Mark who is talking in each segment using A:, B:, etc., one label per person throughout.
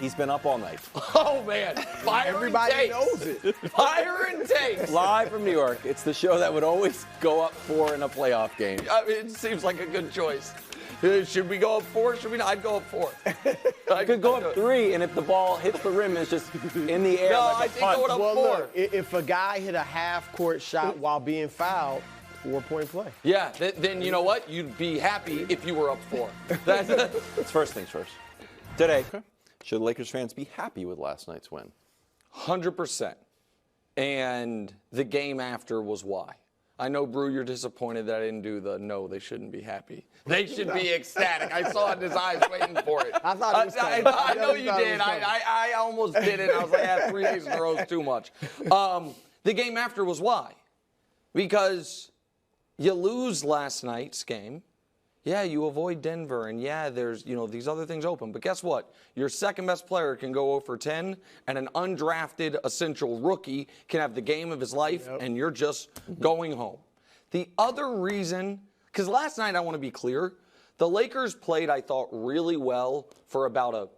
A: He's been up all night.
B: Oh, man. Fire
C: Everybody
B: and
C: knows
B: takes.
C: it.
B: Fire and takes.
A: Live from New York. It's the show that would always go up 4 in a playoff game.
B: I mean, it seems like a good choice. Should we go up 4? Should we not? I'd go up 4.
A: I could go up 3, and if the ball hits the rim, it's just in the air.
B: No,
A: like a
B: I think
A: punt.
B: going up
C: Well,
B: 4.
C: look, if a guy hit a half-court shot while being fouled, 4-point play.
B: Yeah, then you know what? You'd be happy if you were up 4. That's
A: It's first things first. Today, should Lakers fans be happy with last night's win?
B: 100%. And the game after was why. I know, Brew, you're disappointed that I didn't do the no, they shouldn't be happy. They should be ecstatic. I saw it in his eyes waiting for it.
C: I thought it was coming.
B: I know you
C: thought it
B: did.
C: was coming.
B: I almost did it. I was like, 3 days in a row is too much. The game after was why. Because you lose last night's game. Yeah, you avoid Denver, and yeah, there's, these other things open. But guess what? Your second best player can go 0 for 10, and an undrafted essential rookie can have the game of his life, and you're just going home. The other reason, because last night, I want to be clear, the Lakers played, I thought, really well for about a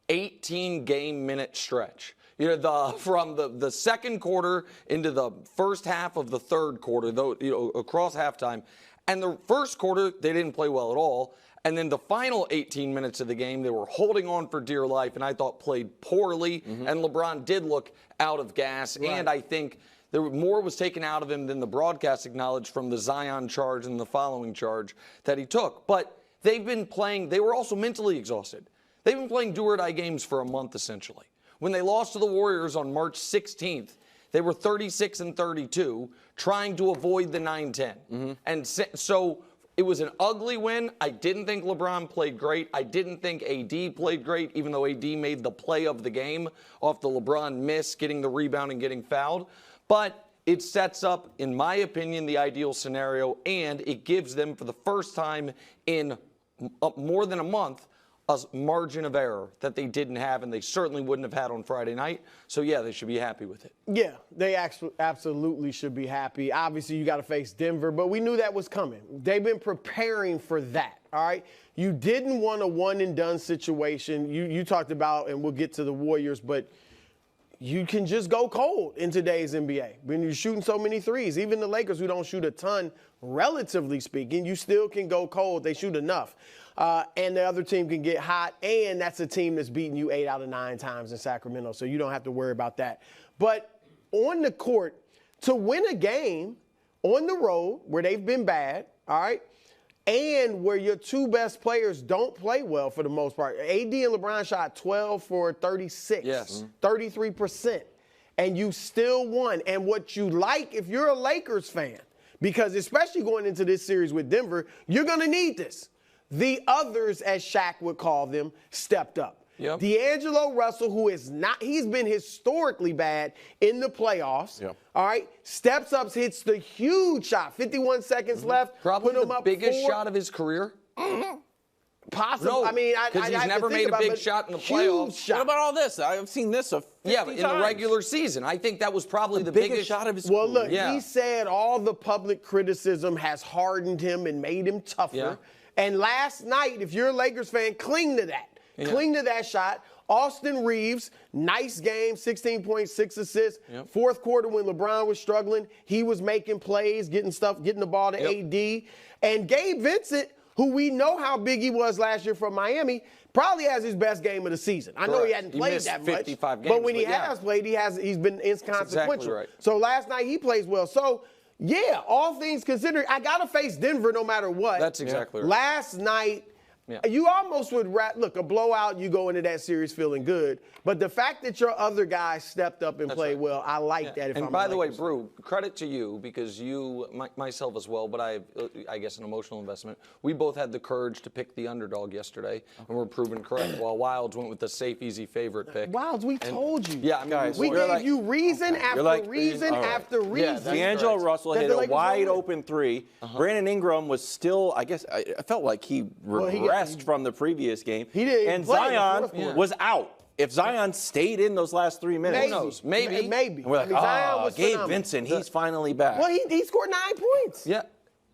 B: 18-game-minute stretch. From the second quarter into the first half of the third quarter, across halftime. And the first quarter, they didn't play well at all. And then the final 18 minutes of the game, they were holding on for dear life, and I thought played poorly. And LeBron did look out of gas. Right. And I think more was taken out of him than the broadcast acknowledged from the Zion charge and the following charge that he took. But they've been playing, they were also mentally exhausted. They've been playing do-or-die games for a month, essentially. When they lost to the Warriors on March 16th, they were 36-32, trying to avoid the 9-10. And so it was an ugly win. I didn't think LeBron played great. I didn't think AD played great, even though AD made the play of the game off the LeBron miss, getting the rebound and getting fouled. But it sets up, in my opinion, the ideal scenario, and it gives them, for the first time in more than a month, a margin of error that they didn't have, and they certainly wouldn't have had on Friday night. So, yeah, they should be happy with it.
C: Yeah, they absolutely should be happy. Obviously, you got to face Denver, but we knew that was coming. They've been preparing for that, all right? You didn't want a one-and-done situation. You talked about, and we'll get to the Warriors, but you can just go cold in today's NBA. When you're shooting so many threes, even the Lakers, who don't shoot a ton, relatively speaking, you still can go cold. They shoot enough. And the other team can get hot, and that's a team that's beaten you 8 out of 9 times in Sacramento, so you don't have to worry about that. But on the court, to win a game on the road where they've been bad, all right, and where your two best players don't play well for the most part. AD and LeBron shot 12 for 36,
B: yes.
C: 33%, and you still won. And what you like, if you're a Lakers fan, because especially going into this series with Denver, you're going to need this. The others, as Shaq would call them, stepped up.
B: Yep.
C: D'Angelo Russell, who is not, he's been historically bad in the playoffs.
A: Yep.
C: All right, steps up, hits the huge shot. 51 seconds left.
B: Probably
C: put him
B: the
C: up
B: biggest
C: 4.
B: shot of his career.
C: Possibly.
B: No,
C: I mean,
B: because he's never made a big shot in the playoffs.
C: Shot.
A: What about all this? I've seen this 50
B: Yeah, in
A: times.
B: the regular season. I think that was probably the biggest
A: shot of his
C: Well,
A: career.
C: look,
B: Yeah.
C: he said all the public criticism has hardened him and made him tougher.
B: Yeah.
C: And last night, if you're a Lakers fan, cling to that. Yeah. Cling to that shot. Austin Reeves, nice game, 16.6 assists.
B: Yep.
C: Fourth quarter when LeBron was struggling, he was making plays, getting the ball to AD. And Gabe Vincent, who we know how big he was last year from Miami, probably has his best game of the season. I know he hadn't played
B: missed
C: that
B: 55
C: much,
B: games,
C: but when he
B: but yeah.
C: has played, he's been inconsequential.
B: exactly right.
C: So last night he plays well. So, yeah, all things considered, I got to face Denver no matter what.
B: That's exactly right.
C: Last night, you almost would look, a blowout, you go into that series feeling good. But the fact that your other guys stepped up and played well, I like that.
B: And by the way, Brew, credit to you, because you, myself as well, but I guess an emotional investment. We both had the courage to pick the underdog yesterday, and we're proven correct. While Wilds went with the safe, easy favorite pick.
C: Wilds, we told you.
B: Yeah, I mean,
A: guys,
C: we gave you reason after reason after reason.
A: D'Angelo Russell hit a wide open 3. Brandon Ingram was still, I guess, I felt like he regressed from the previous game.
C: He did.
A: And Zion was out. If Zion stayed in those last 3 minutes,
B: who knows? Maybe.
C: Maybe.
A: And we're like,
C: Zion was
A: Gabe
C: phenomenal.
A: Vincent, he's finally back.
C: Well, he scored 9 points.
B: Yeah.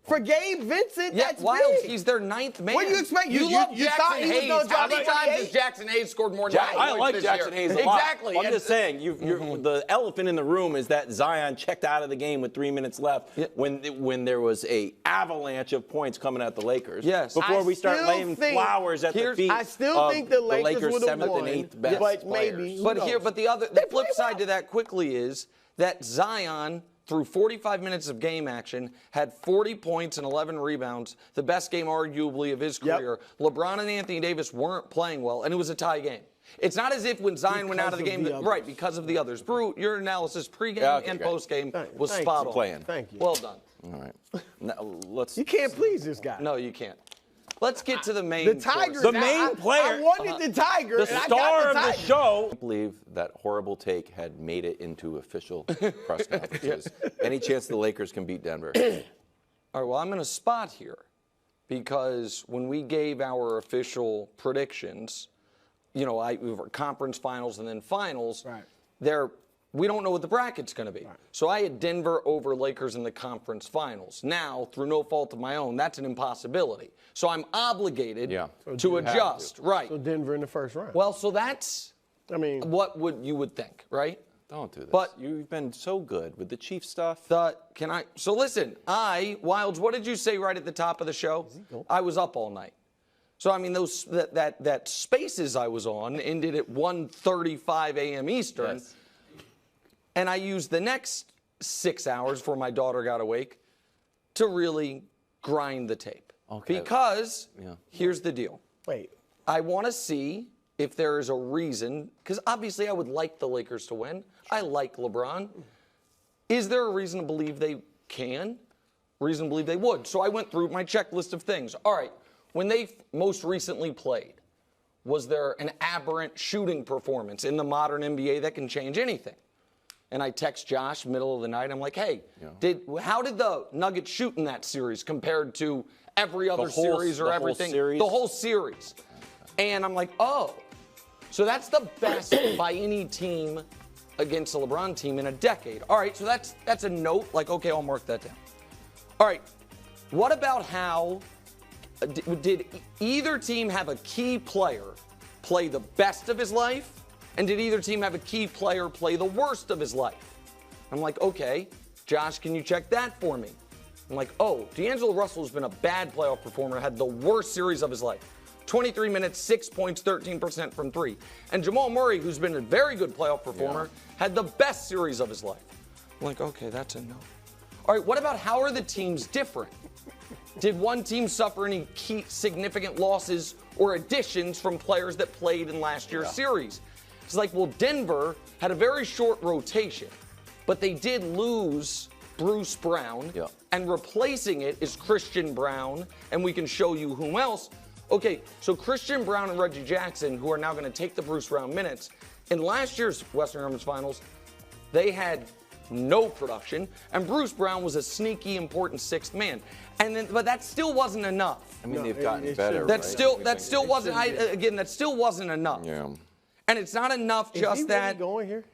C: For Gabe Vincent,
B: Yeah,
C: that's
B: Wilds,
C: big.
B: he's their 9th man.
C: What do you expect?
B: You love
C: you thought
B: Jackson
C: he was
B: Hayes.
C: gonna
B: How
C: drop
B: many times
C: 28?
B: has Jackson Hayes scored more than
A: I like
B: this
A: Jackson
B: year?
A: Hayes a lot.
B: Exactly.
A: I'm just saying, the elephant in the room is that Zion checked out of the game with 3 minutes left when there was a avalanche of points coming at the Lakers.
B: Yes.
A: Before
C: I
A: we start
C: still
A: laying
C: think-
A: flowers at the feet
C: I still
A: of
C: think the Lakers would have
A: 7th
C: won,
A: and 8th best
C: but
A: players.
C: maybe.
B: But the flip side to that quickly is that Zion, through 45 minutes of game action, had 40 points and 11 rebounds, the best game arguably of his career. LeBron and Anthony Davis weren't playing well, and it was a tie game. It's not as if when Zion went out of the game, right, because of the others. Brew, your analysis pregame and postgame was spot on.
C: Thank you.
B: Well done.
A: All right. Now, let's.
C: You can't please this guy.
B: No, you can't. Let's get to the main
C: The Tigers.
A: The main player.
C: I wanted the Tiger.
A: The
C: and
A: star
C: I got
A: of the
C: Tiger.
A: show. I can't believe that horrible take had made it into official press conferences. Any chance the Lakers can beat Denver?
B: All right, well, I'm in a spot here because when we gave our official predictions, we were conference finals and then finals, we don't know what the bracket's going to be. Right. So I had Denver over Lakers in the conference finals. Now, through no fault of my own, that's an impossibility. So I'm obligated to adjust. Right.
C: So Denver in the first round.
B: Well, so that's what you would think, right?
A: Don't do this.
B: But
A: you've been so good with the Chief stuff.
B: So listen, Wilds, what did you say right at the top of the show? I was up all night. So, I mean, that Spaces I was on ended at 1:35 a.m. Eastern. Yes. And I used the next 6 hours before my daughter got awake to really grind the tape. Okay. Because here's the deal.
C: Wait.
B: I want to see if there is a reason, because obviously I would like the Lakers to win. I like LeBron. Is there a reason to believe they can? Reason to believe they would? So I went through my checklist of things. All right. When they most recently played, was there an aberrant shooting performance in the modern NBA that can change anything? And I text Josh middle of the night. I'm like, hey, how did the Nuggets shoot in that series compared to every other series or everything? The whole series. And I'm like, oh. So that's the best by any team against a LeBron team in a decade. All right, so that's a note. Like, okay, I'll mark that down. All right, what about how did either team have a key player play the best of his life? And did either team have a key player play the worst of his life? I'm like, okay, Josh, can you check that for me? I'm like, oh, D'Angelo Russell has been a bad playoff performer, had the worst series of his life. 23 minutes, 6 points, 13% from three. And Jamal Murray, who's been a very good playoff performer, had the best series of his life. I'm like, okay, that's a no. All right, what about how are the teams different? Did one team suffer any key significant losses or additions from players that played in last year's series? It's like, well, Denver had a very short rotation, but they did lose Bruce Brown, and replacing it is Christian Brown, and we can show you whom else. Okay, so Christian Brown and Reggie Jackson, who are now going to take the Bruce Brown minutes, in last year's Western Conference Finals, they had no production, and Bruce Brown was a sneaky, important sixth man. But that still wasn't enough.
A: I mean, they've gotten better.
B: That still wasn't enough.
A: Yeah.
B: And it's not enough just that.
C: Going here?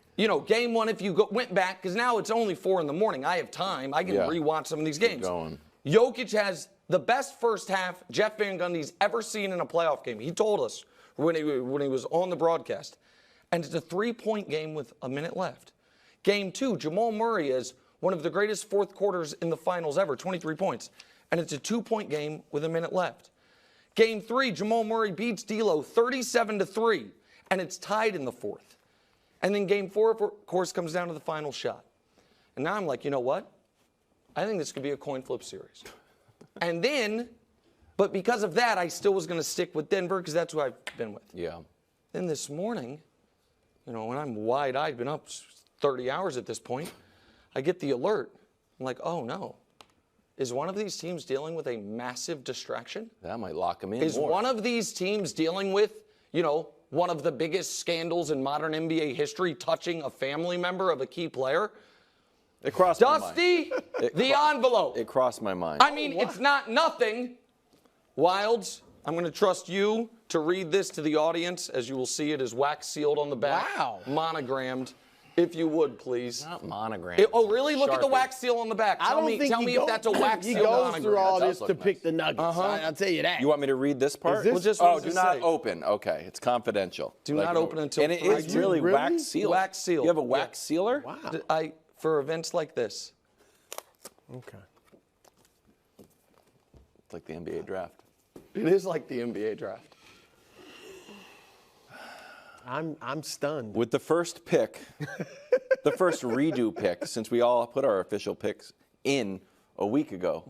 B: Game one, if you went back, because now it's only 4 a.m. I have time. I can rewatch some of these games. Jokic has the best first half Jeff Van Gundy's ever seen in a playoff game. He told us when he was on the broadcast. And it's a 3-point game with a minute left. Game 2, Jamal Murray is one of the greatest fourth quarters in the finals ever, 23 points. And it's a 2-point game with a minute left. Game 3, Jamal Murray beats D'Lo 37-3. And it's tied in the fourth. And then game 4, of course, comes down to the final shot. And now I'm like, you know what? I think this could be a coin flip series. And then, but because of that, I still was going to stick with Denver because that's who I've been with.
A: Yeah.
B: Then this morning, when I'm wide-eyed, been up 30 hours at this point, I get the alert. I'm like, oh, no. Is one of these teams dealing with a massive distraction?
A: That might lock them in
B: Is one of these teams dealing with, one of the biggest scandals in modern NBA history, touching a family member of a key player?
A: It crossed my mind.
B: Dusty, the envelope.
A: It crossed my mind.
B: I mean, it's not nothing. Wilds, I'm going to trust you to read this to the audience, as you will see it is wax sealed on the back.
C: Wow.
B: Monogrammed. if you would, please.
A: Not monogram.
B: Oh, really? Look at the
A: Sharpie.
B: wax seal on the back.
C: I don't think
B: tell
C: he
B: me
C: goes,
B: if that's a wax
C: he
B: seal
C: goes
B: monogram.
C: through all
A: That
C: this
A: does
C: to
A: look
C: pick
A: nice.
C: the Nuggets. I'll tell you that.
A: You want me to read this part?
C: this-
B: Well, just
A: oh,
B: what
A: do
B: does it
A: not
B: say?
A: open. Okay, it's confidential.
B: Do not open until
A: And it is
B: Friday.
A: really
C: Really?
A: wax sealed.
B: Wax sealed.
A: You have a wax sealer?
C: Wow.
B: For events like this.
C: Okay.
A: It's like the NBA draft.
B: It is like the NBA draft.
C: I'm stunned.
A: With the first pick, the first redo pick, since we all put our official picks in a week ago,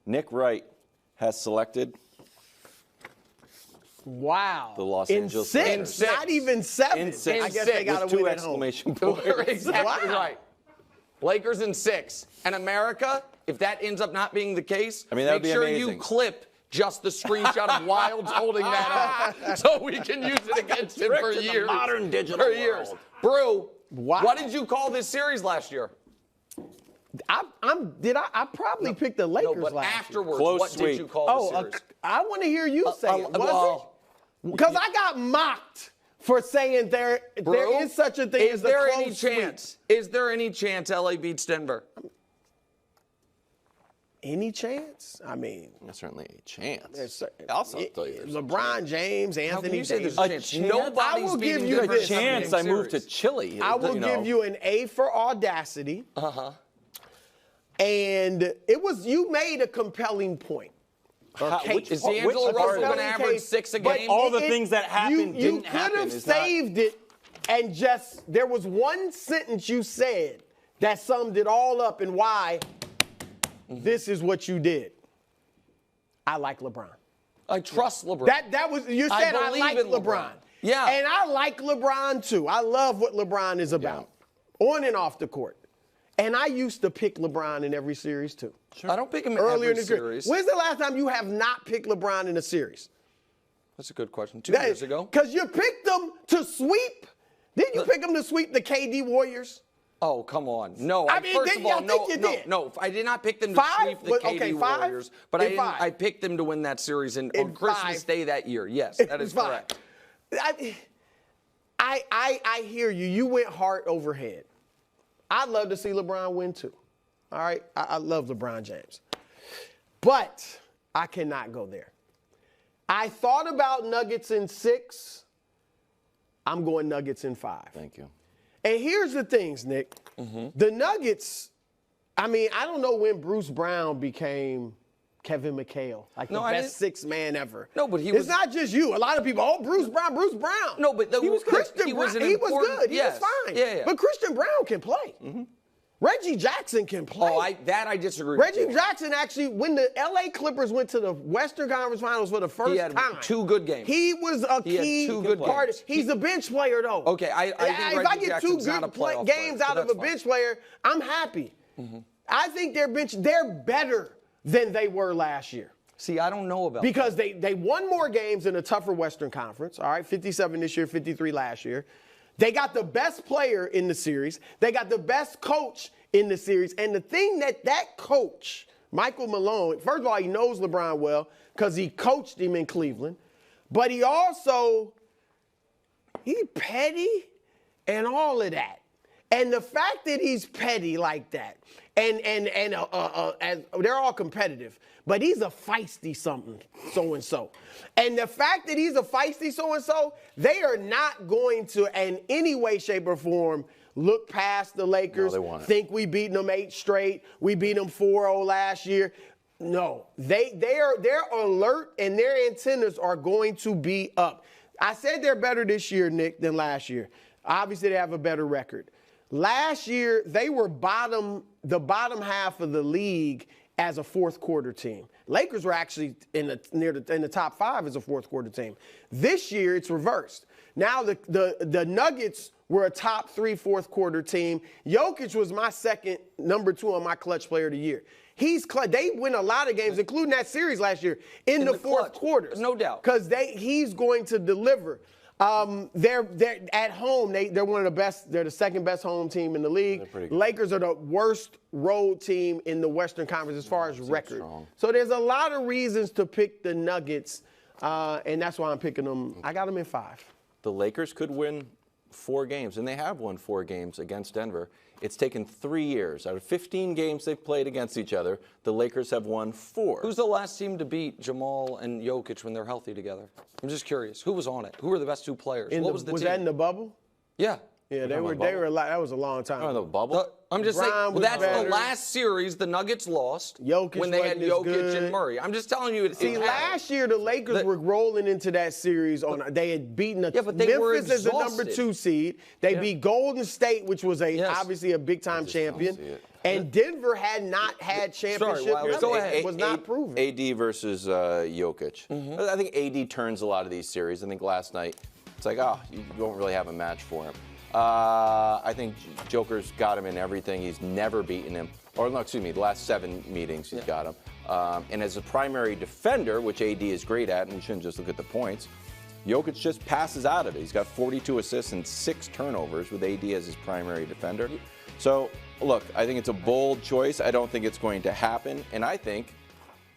A: Nick Wright has selected
C: Wow.
A: the Los
C: in
A: Angeles
C: six,
A: Lakers.
C: Not even 7.
A: In six.
C: I guess
B: With
C: they got to
A: two
C: win at home.
A: exclamation points.
B: Exactly
C: Wow.
B: right. Lakers in 6. And America, if that ends up not being the case,
A: I mean, that would
B: make
A: be
B: sure
A: amazing.
B: you clip just the screenshot of Wilds holding that up so we can use it against him for
A: Trick to the
B: years.
A: modern digital
B: For years.
A: world.
B: Brew,
C: Wow.
B: what did you call this series last year?
C: I probably picked the Lakers
B: No, but
C: last year.
B: afterwards,
A: Close
B: what
A: sweep.
B: did you call
C: Oh,
B: the series?
C: I want to hear you say it. Was
B: well,
C: it? Because I got mocked for saying there
B: Brew,
C: is such a thing
B: is
C: as a
B: there
C: close
B: any
C: sweep.
B: chance? Is there any chance LA beats Denver?
C: Any chance? I mean,
A: There's certainly a chance.
C: there's
A: Also, I'll tell you, there's
C: LeBron James,
B: How can
C: Anthony
B: you say
C: Davis.
B: there's a chance?
A: chance?
B: Nobody's
C: I will
B: beating
C: give you
B: Denver
C: this.
B: in a
A: chance
B: game
A: I moved to
B: series.
A: Chile.
C: I will give you an A for audacity. And it was you made a compelling point.
B: Is D'Angelo Russell going to average 6 a
C: But
B: game?
A: all the things that happened didn't happen.
C: You could have
A: It's not-
C: saved it and just, there was one sentence you said that summed it all up and why this is what you did. I like LeBron.
B: I trust LeBron.
C: That was, you said I
B: believe
C: like
B: in
C: LeBron.
B: Yeah.
C: And I like LeBron too. I love what LeBron is about, on and off the court. And I used to pick LeBron in every series too.
B: I don't pick him in
C: Earlier
B: every
C: in the
B: series.
C: When's the last time you have not picked LeBron in a series?
B: That's a good question. 2 years ago.
C: Because you picked them to sweep. Didn't you pick them to sweep the KD Warriors?
B: Oh, come on. No,
C: I mean,
B: first
C: didn't
B: of all,
C: y'all think you did?
B: no, I did not pick them to
C: 5?
B: sweep the KD
C: Okay, 5?
B: Warriors, but
C: In 5.
B: I picked them to win that series on
C: In
B: Christmas
C: 5.
B: Day that year. Yes, that is
C: Fine.
B: correct.
C: I hear you. You went heart over head. I'd love to see LeBron win too. All right? I love LeBron James. But I cannot go there. I thought about Nuggets in 6. I'm going Nuggets in 5.
A: Thank you.
C: And here's the things, Nick. The Nuggets, I mean, I don't know when Bruce Brown became Kevin McHale, like the
B: I
C: best
B: didn't-
C: sixth man ever.
B: No, but he
C: it's
B: was-
C: not just you. A lot of people, oh, Bruce Brown.
B: No, but
C: he was Christian
B: he
C: Brown.
B: was an
C: He was
B: important-
C: good. He
B: yes.
C: was fine.
B: Yeah.
C: But Christian Brown can play. Reggie Jackson can play.
B: Oh, I disagree.
C: Reggie
B: with you.
C: Jackson actually, when the LA Clippers went to the Western Conference Finals for the first
B: He had
C: time,
B: 2 good games.
C: he was a
B: He had
C: key
B: 2 good
C: part.
B: games.
C: He's a bench player, though.
B: Okay, I think
C: if
B: Reggie
C: I get
B: Jackson's
C: 2
B: not a
C: good
B: playoff
C: games
B: player,
C: out
B: so
C: of a
B: that's
C: bench player, I'm happy. I think they're better than they were last year.
B: See, I don't know about
C: Because they won more games in a tougher Western Conference, all right? 57 this year, 53 last year. They got the best player in the series. They got the best coach in the series. And the thing that coach, Michael Malone, first of all, he knows LeBron well because he coached him in Cleveland. But he also, he's petty and all of that. And the fact that he's petty like that, and they're all competitive, but he's a feisty something, so-and-so. And the fact that he's a feisty so-and-so, they are not going to, in any way, shape, or form, look past the Lakers,
A: they won't.
C: think we beaten them 8 straight, we beat them 4-0 last year. No, they're alert and their antennas are going to be up. I said they're better this year, Nick, than last year. Obviously, they have a better record. Last year, they were the bottom half of the league as a fourth quarter team. Lakers were actually in the top 5 as a fourth quarter team. This year, it's reversed. Now the Nuggets were a top 3 fourth quarter team. Jokic was my second, number 2 on my clutch player of the year. They win a lot of games, including that series last year, in the fourth
B: clutch,
C: quarters.
B: no doubt.
C: Because he's going to deliver. They're at home. They're one of the best. They're the second best home team in the league. Lakers are the worst road team in the Western Conference as far as record.
A: strong.
C: So there's a lot of reasons to pick the Nuggets, and that's why I'm picking them. I got them in 5.
A: The Lakers could win 4 games, and they have won 4 games against Denver. It's taken 3 years. Out of 15 games they've played against each other, the Lakers have won 4.
B: Who's the last team to beat Jamal and Jokic when they're healthy together? I'm just curious. Who was on it? Who were the best 2 players? What was the
C: was
B: team?
C: that in the bubble?
B: Yeah.
C: Yeah, they were a lot. That was a long time.
A: Oh, the bubble?
B: I'm just saying,
C: Bron was
B: that's
C: better.
B: the last series the Nuggets lost
C: Jokic
B: when they had
C: wasn't as
B: Jokic
C: good.
B: and Murray. I'm just telling you.
C: See, last year the Lakers were rolling into that series they had beaten
B: but they were
C: Memphis as the number
B: exhausted.
C: 2 seed. They beat Golden State, which was obviously a big time champion. And Denver had not had championship.
B: Wild. Go ahead.
C: Was not proven.
A: AD versus Jokic. I think AD turns a lot of these series. I think last night it's like, you don't really have a match for him. I think Joker's got him in everything. He's never beaten him. Or, no, excuse me, the last 7 meetings he's got him. And as a primary defender, which AD is great at, and we shouldn't just look at the points, Jokic just passes out of it. He's got 42 assists and 6 turnovers with AD as his primary defender. So, look, I think it's a bold choice. I don't think it's going to happen. And I think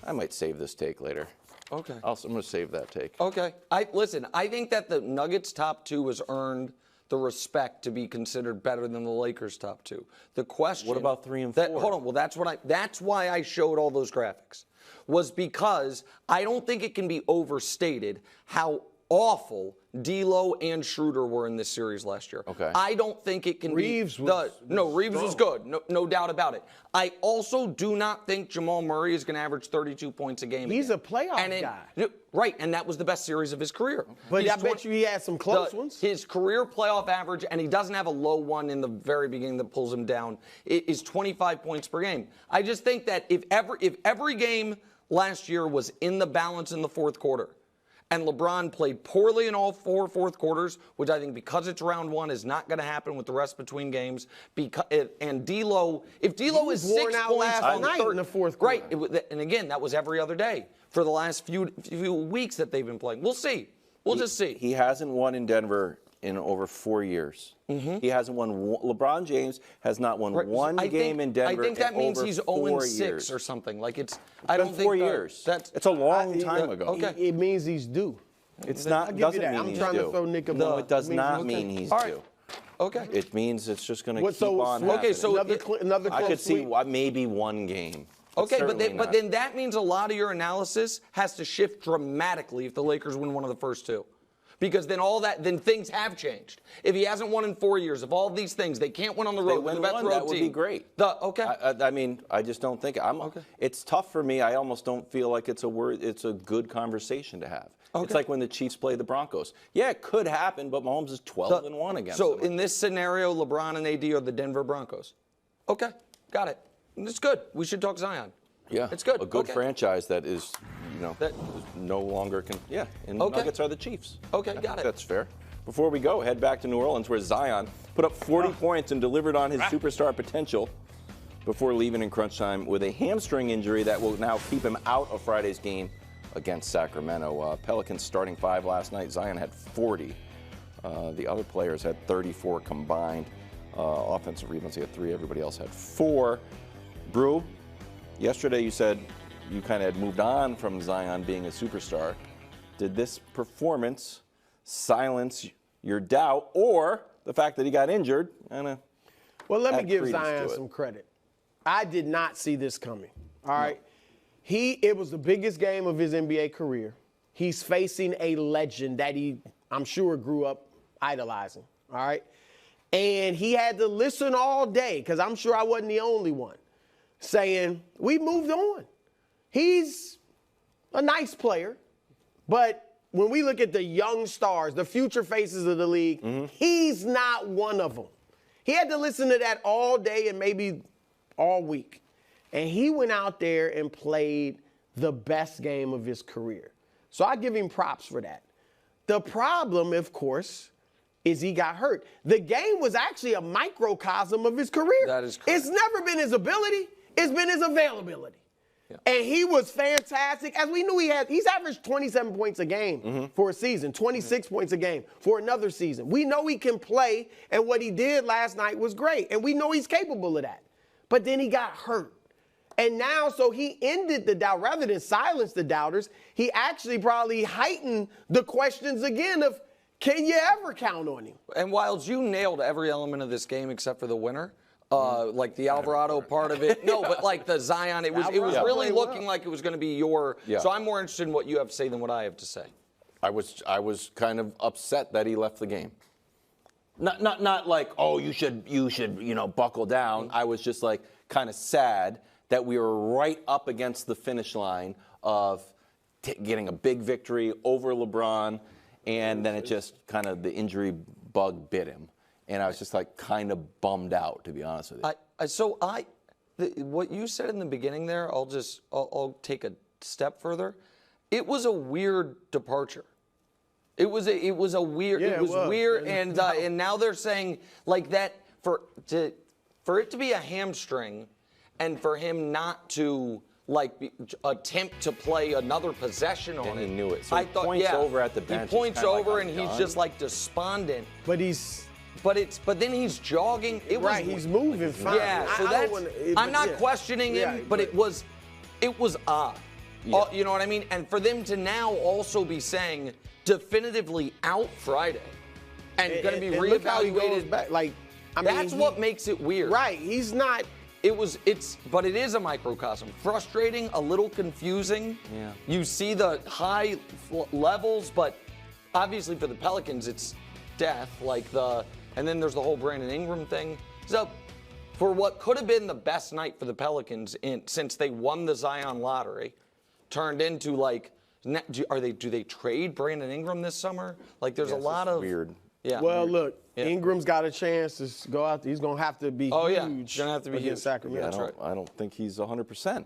A: I might save this take later.
B: Okay.
A: I'm going to save that take.
B: Okay. Listen, I think that the Nuggets' top 2 has earned the respect to be considered better than the Lakers' top 2. The question.
A: What about 3 and 4?
B: Hold on. Well, that's why I showed all those graphics, was because I don't think it can be overstated how awful D'Lo and Schroeder were in this series last year.
A: Okay.
B: I don't think it can
C: Reeves
B: be.
C: was
B: Was good. No doubt about it. I also do not think Jamal Murray is going to average 32 points a game.
C: He's
B: again.
C: a playoff guy.
B: Right, and that was the best series of his career.
C: But I bet you he had some close ones.
B: His career playoff average, and he doesn't have a low one in the very beginning that pulls him down, is 25 points per game. I just think that if every game last year was in the balance in the fourth quarter, and LeBron played poorly in all 4 fourth quarters, which I think because it's round 1 is not going to happen with the rest between games. And D'Lo, if D'Lo is 6
C: worn out
B: points
C: last
B: on
C: night in the fourth quarter.
B: Right, and again, that was every other day for the last few weeks that they've been playing. We'll see. We'll just see.
A: He hasn't won in Denver in over 4 years. He hasn't won. LeBron James has not won one game in Denver.
B: I think that
A: in
B: means
A: over
B: he's
A: 4
B: 0-6
A: years.
B: or something. Like
A: It's
B: I
A: been
B: don't
A: 4
B: think
A: years.
B: That's
A: It's a long time ago.
B: Okay.
C: It means he's due.
A: It's not.
C: I'll give you
A: Doesn't
C: that.
A: mean
C: I'm
A: he's
C: trying
A: due.
C: to throw Nick a
A: No,
C: bone.
A: it does
C: Means
A: not
C: he's
A: mean
C: okay.
A: he's
B: All right.
A: due.
B: Okay.
A: It means it's just going to keep on
C: okay,
A: happening.
B: so
C: another
A: I could see
C: close
A: maybe 1 game.
B: Okay,
A: certainly
B: but then that means a lot of your analysis has to shift dramatically if the Lakers win one of the first 2. Because then things have changed. If he hasn't won in 4 years, if all of these things, they can't win on the road with the best road team.
A: That would be great.
B: Okay.
A: I mean, I just don't think It's tough for me. I almost don't feel like it's a good conversation to have.
B: Okay.
A: It's like when the Chiefs play the Broncos. Yeah, it could happen, but Mahomes is 12-1 against them.
B: So in this scenario, LeBron and AD are the Denver Broncos. Okay, got it. It's good. We should talk Zion.
A: Yeah,
B: it's good.
A: A good
B: Okay.
A: franchise that is, no longer can. Yeah, and the Nuggets are the Chiefs.
B: Okay,
A: I
B: got
A: think
B: it.
A: That's fair. Before we go, head back to New Orleans where Zion put up 40 points and delivered on his superstar potential before leaving in crunch time with a hamstring injury that will now keep him out of Friday's game against Sacramento. Pelicans starting 5 last night. Zion had 40. The other players had 34 combined. Offensive rebounds, he had 3. Everybody else had 4. Brew, yesterday you said you kind of had moved on from Zion being a superstar. Did this performance silence your doubt or the fact that he got injured?
C: Well, let me give Zion some credit. I did not see this coming. All right. It was the biggest game of his NBA career. He's facing a legend that I'm sure, grew up idolizing. All right. And he had to listen all day, because I'm sure I wasn't the only one, saying, we moved on. He's a nice player, but when we look at the young stars, the future faces of the league, he's not one of them. He had to listen to that all day and maybe all week. And he went out there and played the best game of his career. So I give him props for that. The problem, of course, is he got hurt. The game was actually a microcosm of his career.
B: That is correct.
C: It's never been his ability. It's been his availability. Yeah. And he was fantastic. As we knew he's averaged 27 points a game for a season, 26 points a game for another season. We know he can play, and what he did last night was great. And we know he's capable of that. But then he got hurt. And now, so he ended the doubt. Rather than silence the doubters, he actually probably heightened the questions again of, Can you ever count on him?
B: And Wilds, you nailed every element of this game except for the winner. Like the Alvarado part of it. No, but like the Zion, it was really looking like it was going to be your.
A: Yeah.
B: So I'm more interested in what you have to say than what I have to say.
A: I was kind of upset that he left the game. Not like, oh, you should buckle down. I was just like kind of sad that we were right up against the finish line of getting a big victory over LeBron, and then it just kind of the injury bug bit him. And I was just like kind of bummed out, to be honest with you.
B: What you said in the beginning there, I'll take a step further. It was a weird departure. It was weird.
C: Yeah,
B: it was weird, and now they're saying like that for it to be a hamstring, and for him not to attempt to play another possession on it.
A: He knew it. So
B: I
A: he
B: thought,
A: points over at the bench.
B: He points over and
A: I'm
B: he's just like despondent.
C: But he's.
B: But then he's jogging.
C: He's moving fine.
B: Yeah, so I'm not questioning him, but it was odd.
A: Yeah.
B: You know what I mean? And for them to now also be saying definitively out Friday and going to be reevaluated.
C: Look how he goes back.
B: That's what makes it weird.
C: Right. He's not.
B: But it is a microcosm. Frustrating, a little confusing.
A: Yeah.
B: You see the high levels, but obviously for the Pelicans, it's death. And then there's the whole Brandon Ingram thing. So for what could have been the best night for the Pelicans since they won the Zion lottery, turned into do they trade Brandon Ingram this summer? There's a lot of
A: weird.
B: Yeah.
C: Well, look, Ingram's got a chance to go out there. He's going to have to be huge
B: He's going to have to be
C: against
B: huge.
C: Sacramento.
A: I don't think he's 100%.